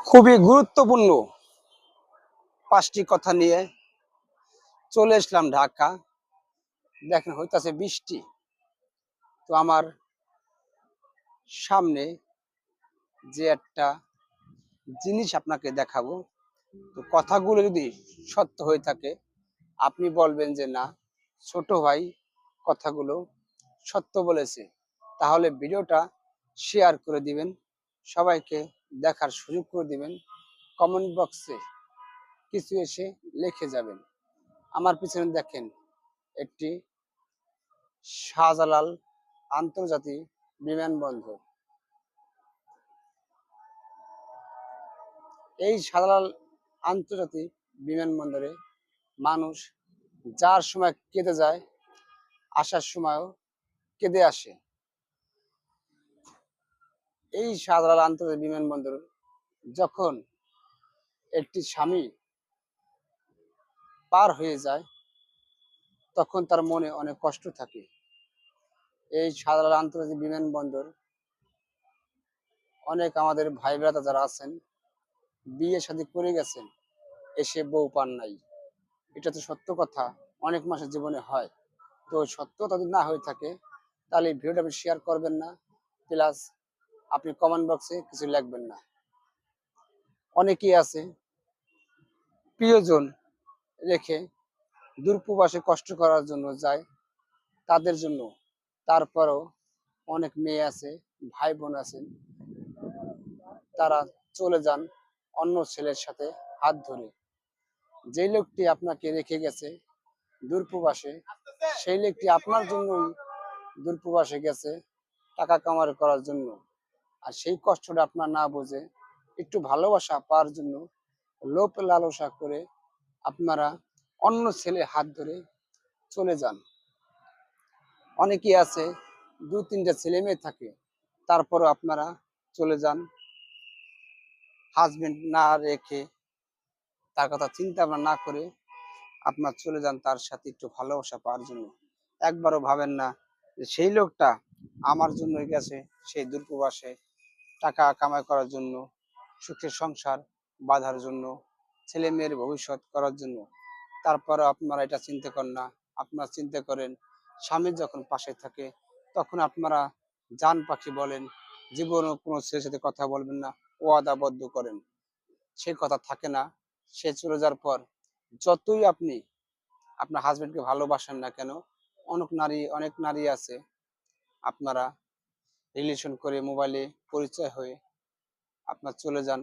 খুবই গুরুত্বপূর্ণ ৫টি কথা নিয়ে চলে আসলাম ঢাকা। দেখেন হইতাছে বৃষ্টি। তো আমার সামনে যে একটা জিনিস আপনাকে দেখাবো, তো কথাগুলো যদি সত্য হয়ে থাকে আপনি বলবেন যে না, ছোট ভাই কথাগুলো সত্য বলেছে। তাহলে ভিডিওটা শেয়ার করে দিবেন, সবাইকে দেখার সুযোগ করে দিবেন। কমেন্ট বক্সে কিছু এসে লিখে যাবেন। আমার পিছনে দেখেন একটি শাহজালাল আন্তর্জাতিক বিমানবন্দর। এই শাহজালাল আন্তর্জাতিক বিমানবন্দরে মানুষ যার সময় কেঁদে যায়, আসার সময়ও কেঁদে আসে। এই শাহজালাল আন্তর্জাতিক বিমানবন্দর যখন একটি স্বামী পার হয়ে যায় তখন তার মনে অনেক কষ্ট থাকে। এই শাহজালাল আন্তর্জাতিক বিমানবন্দর অনেক আমাদের ভাই ব্রাদার যারা আছেন বিয়ে শাদী করে গেছেন, এসে বউ পান নাই। এটা তো সত্য কথা, অনেক মানুষের জীবনে হয়। তো সত্যতা যদি না হয়ে থাকে তাহলে এই ভিডিওটা আপনি শেয়ার করবেন না, প্লাস আপনি কমেন্ট বক্সে কিছু লিখবেন না। অনেকেই আছে প্রিয়জন রেখে দূরপ্রবাসে কষ্ট করার জন্য যায়, তাদের জন্য। তারপরও অনেক মেয়ে আছে, ভাই বোন আছেন, তারা চলে যান অন্য ছেলের সাথে হাত ধরে। যে লোকটি আপনাকে রেখে গেছে দূরপ্রবাসে, সেই লোকটি আপনার জন্যই দূরপ্রবাসে গেছে টাকা কামাই করার জন্য। আর সেই কষ্টটা আপনার না বুঝে একটু ভালোবাসা পাওয়ার জন্য লোভ লালসা করে আপনারা অন্য ছেলে হাত ধরে চলে যান। অনেকেই আছে ২-৩টা ছেলে মেয়ে থাকে, তারপরও আপনারা চলে যান হাজবেন্ড না রেখে, তার কথা চিন্তা ভাবনা না করে আপনার চলে যান তার সাথে একটু ভালোবাসা পাওয়ার জন্য। একবারও ভাবেন না যে সেই লোকটা আমার জন্যই গেছে সেই দূরপ্রবাসে টাকা কামাই করার জন্য, সুখের সংসার বাঁধার জন্য, ছেলে মেয়ের ভবিষ্যৎ করার জন্য। তারপরে আপনারা এটা চিন্তা করেন না। আপনারা চিন্তা করেন স্বামী যখন পাশে থাকে তখন আপনারা জান পাখি বলেন, জীবনেও কোনো ছেলের সাথে কথা বলবেন না, ওয়াদাবদ্ধ করেন। সে কথা থাকে না। সে চলে যাওয়ার পর যতই আপনি আপনার হাজবেন্ডকে ভালোবাসেন না কেন, অনেক নারী আছে আপনারা রিলেশন করে মোবাইলে পরিচয় হয়ে আপনার চলে যান।